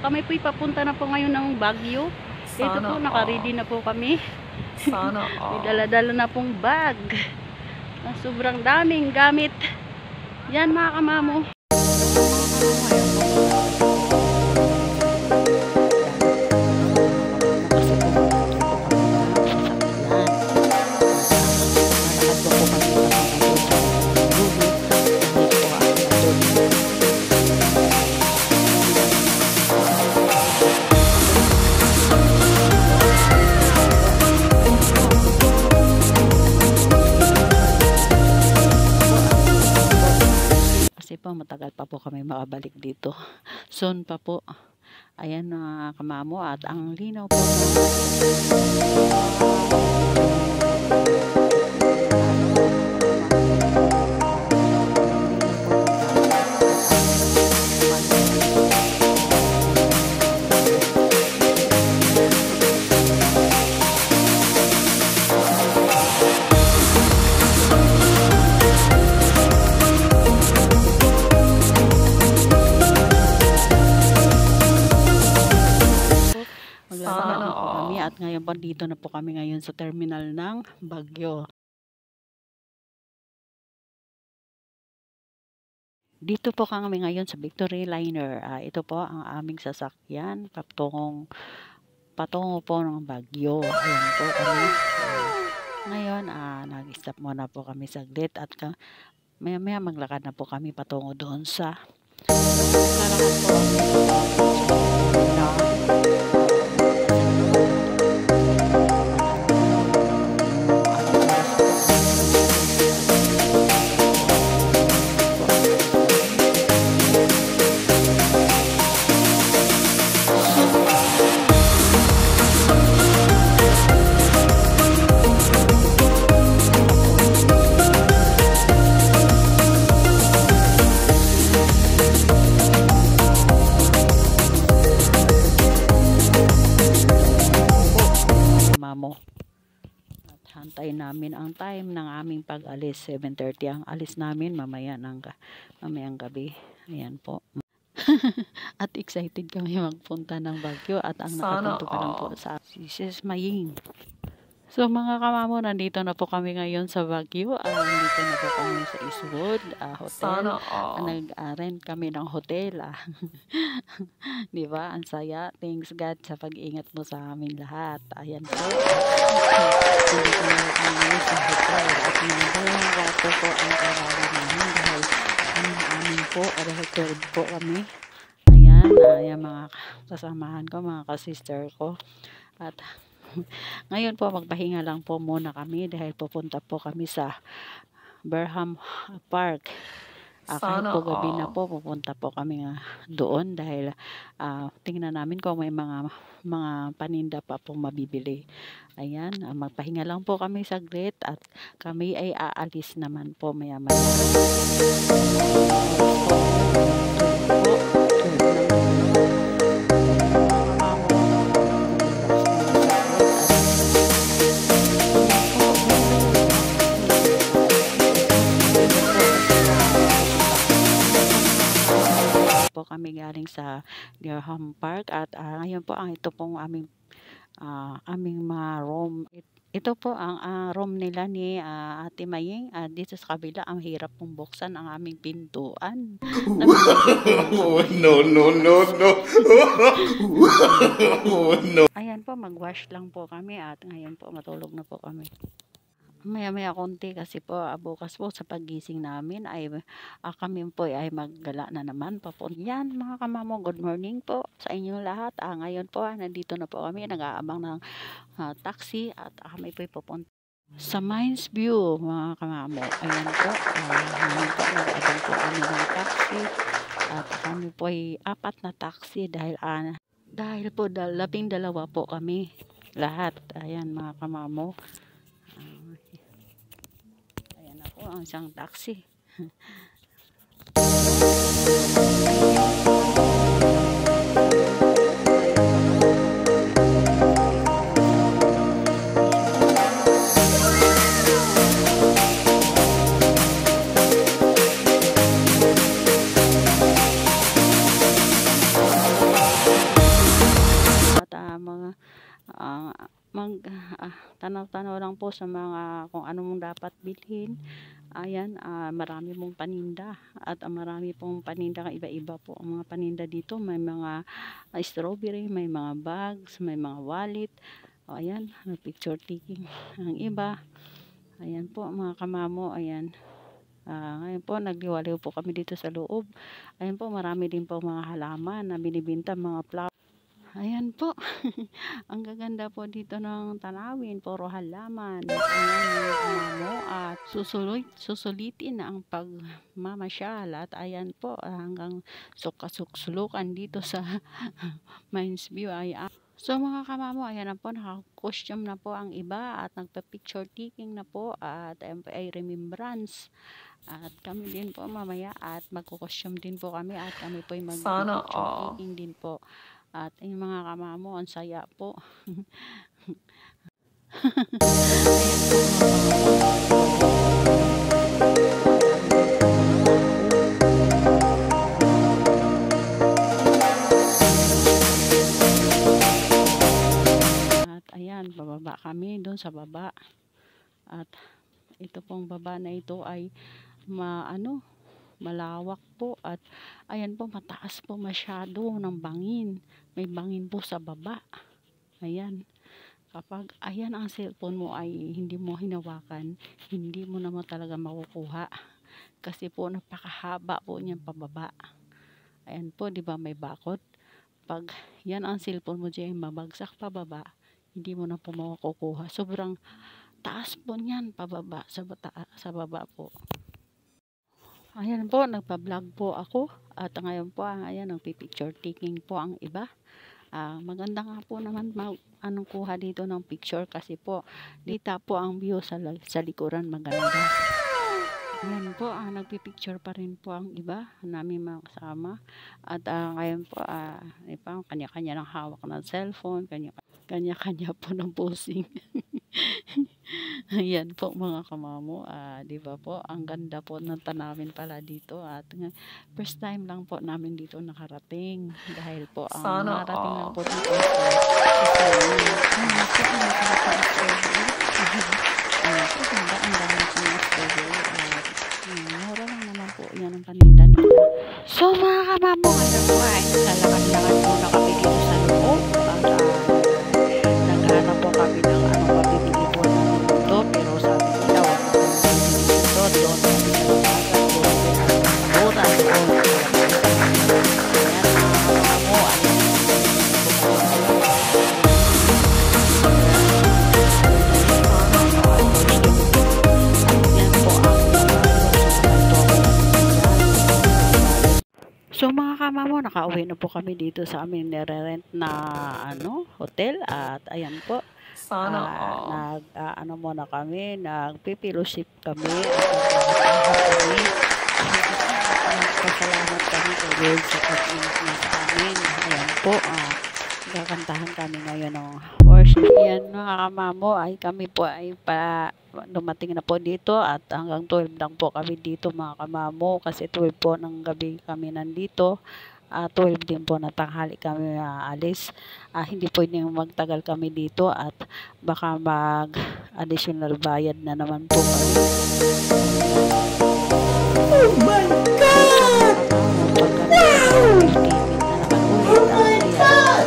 kami po'y papunta na po ngayon ng Baguio. Ito po, naka-ready na po kami. Sana May dala-dala na pong bag. Sobrang daming gamit. Yan mga kamamo. Matagal pa po kami makabalik dito. Soon pa po. Ayan mga kamamo, at ang linaw po at ngayon po dito na po kami ngayon sa terminal ng Baguio. Dito po kami ngayon sa Victory Liner. Ito po ang aming sasakyan patungo po ng Baguio. Ayan po kami. Ngayon nag-stop muna po kami saglit at maya maglakad na po kami patungo doon sa hantay namin ang time ng aming pag-alis. 7:30 ang alis namin mamayang gabi. Ayan po. At excited kami magpunta ng Baguio at ang nakapunto pa lang po sa Sis Maying. So mga kamamo, nandito na po kami ngayon sa Baguio. Nandito na po kami sa Eastwood Hotel. Nag-rent kami ng hotel. Di ba? Ang saya. Thanks God sa pag-ingat mo sa amin lahat. Ayan po. Nandito na po kami sa hotel. At yung water po ang karawa namin dahil amin po. Dahil po kami. Ayan mga kasamahan ko, mga kasister ko. At ngayon po magpahinga lang po muna kami dahil pupunta po kami sa Berham Park. Kahit po gabi na po pupunta po kami doon dahil tingnan namin kung may mga paninda pa po mabibili. Ayan, magpahinga lang po kami saglit at kami ay aalis naman po maya-maya. Kami galing sa Berham Park at ngayon po ito pong aming mga room. Ito po ang room nila ni Ate Maying. Dito sa kabila ang hirap pong buksan ang aming pintuan. Oh, no. No. Ayan po, mag-wash lang po kami at ngayon po matulog na po kami. Maya konti kasi po bukas po sa paggising namin ay kami po ay maggala na naman papunta. Yan mga kamamo, good morning po sa inyong lahat. Ngayon po nandito na po kami, nag-aabang ng taxi at kami po pupunta sa Mines View mga kamamo. Ayan po, ngayon po nag-aabang po kami ng taxi at kami po ay 4 na taxi dahil po 12 po kami lahat. Ayan mga kamamo. Ayan ako ang isang taxi. ah, mag tanaw-tanaw lang po sa mga kung ano mong dapat bilhin. Ayan, marami mong paninda at marami pong paninda iba-iba po ang mga paninda dito. May mga strawberry, may mga bags, may mga wallet. O, ayan, picture taking ang iba. Ayan po mga kamamo, ayan. Ngayon po, nagliwaliw po kami dito sa loob. Ayan po, marami din po mga halaman na binibinta, mga flower. Ayan po. Ang gaganda po dito ng tanawin, puro halaman. Ayan mga kamamo, at susulitin na ang pagmamasyal. At ayan po, hanggang sukasuklukan dito sa Mines View ay so mga kamamo, ayan na po, naka-costume na po ang iba at nagpa-picture taking na po at ay remembrance. At kami din po mamaya at magko-costume din po kami at kami po ay Sana mag-picture all. taking din po. At yung mga kamamo, ang saya po. At ayan, bababa kami doon sa baba. At ito pong baba na ito ay malawak po at ayan po, mataas po masyado ng bangin. May bangin po sa baba. Ayan. Kapag ayan ang cellphone mo ay hindi mo hinawakan, hindi mo naman talaga makukuha. Kasi po napakahaba po niyan pababa. Ayan po, di ba may bakod? Pag yan ang cellphone mo diyan mabagsak pababa, hindi mo na po makukuha. Sobrang taas po niyan pababa sa baba po. Ayan po, nagpa-vlog po ako at ngayon po ayan, nagpi-picture taking po ang iba. Maganda nga po naman kuha dito ng picture kasi po dito po ang view sa likuran maganda. Ayan po, nagpi-picture pa rin po ang iba namin mga kasama. At ngayon po, kanya-kanya ng hawak ng cellphone, kanya-kanya po ng posing. Ayan po mga kamamo, di ba po, ang ganda po ng tanawin pala dito at first time lang po namin dito nakarating dahil po ang Sana nakarating lang all. po dito ang dami po ng strawberry at mura lang naman po yan ang paninda nila. So mga kamamo, ngayon po ay naglalakad-lakad muna kami dito sa loob at naghanap po kami ng anong mabibili po namin dito, pero sabi nila wag po dito, doon kami nalakasan, doon pinagkakutan, doon so mga kamamo, nakauwi na po kami dito sa aming nire-rent na hotel at ayan po, Sana all. muna kami, nagpipilosip kami at nagpasalamat kami kay Lord sa pag-init niya sa amin. Ayan po, kakantahan kami ngayon ng worship. Yan mga kamamo, ay kami po ay dumating na po dito at hanggang 12 lang po kami dito mga kamamo kasi 12 po ng gabi kami nandito. 12 din po na tanghali kami alis. Hindi pwedeng magtagal kami dito at baka mag-additional bayad na naman po kami. Oh my God! Oh my God!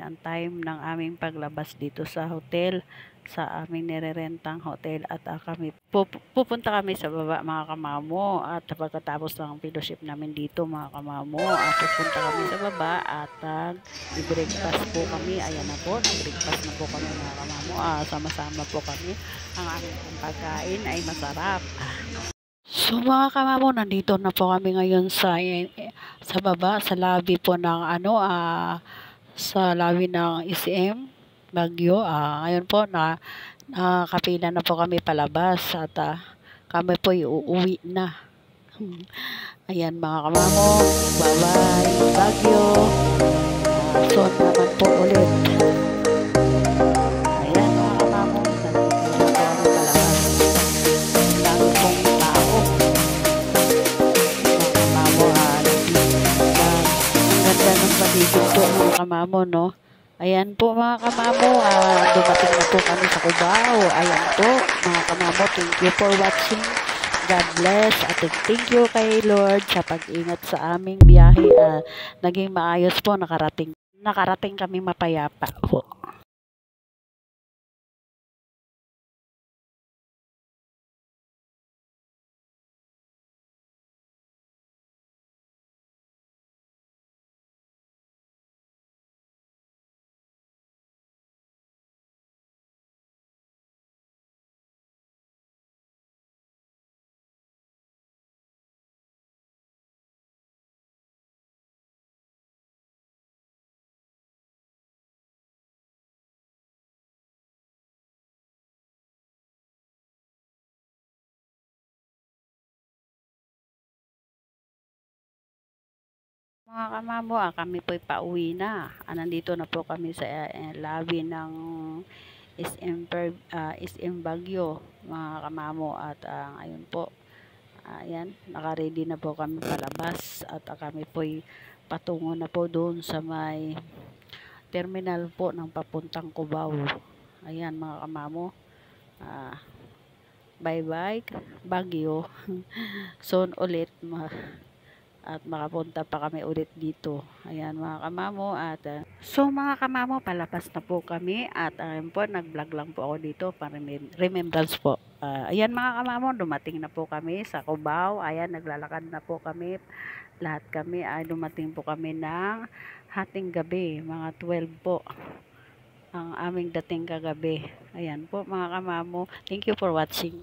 Ang time ng aming paglabas dito sa hotel, sa aming nirerentang hotel at kami pupunta kami sa baba mga kamamo at pagkatapos ng fellowship namin dito mga kamamo pupunta kami sa baba at i-breakfast po kami. Ayan na po, nag-breakfast na po kami mga kamamo, sama-sama po kami. Ang aming pagkain ay masarap. So mga kamamo, nandito na po kami ngayon sa baba, sa lobby po ng sa lobby ng ECM Baguio. Ngayon po nakapila na po kami palabas at kami po uuwi na. Ayan mga kamamo, bye bye Baguio. Soon naman po ulit. Ayan mga kamamo, nandito na po kami palabas. Ang dami pong tao. kamamo, no? Ayan po mga kamamo, dumating na po kami sa Cubao. Ayan po mga kamamo, thank you for watching. God bless at thank you kay Lord sa pag-ingat sa aming biyahe. Naging maayos po, nakarating kami mapayapa po. Mga kamamo, kami po'y pauwi na. Nandito na po kami sa lobby ng SM Baguio, mga kamamo. At ngayon po, ayan, naka-ready na po kami palabas. At kami po'y patungo na po doon sa may terminal po ng papuntang Cubao. Ayan mga kamamo. Bye-bye, Baguio. Soon ulit. At makapunta pa kami ulit dito. Ayan mga kamamo. So mga kamamo, palabas na po kami. At ayun po, nag-vlog lang po ako dito para remembrance po. Ayan mga kamamo, dumating na po kami sa Cubao. Ayan, naglalakad na po kami. Lahat kami ay dumating po kami ng hating gabi. Mga 12 po ang aming dating kagabi. Ayan po mga kamamo. Thank you for watching.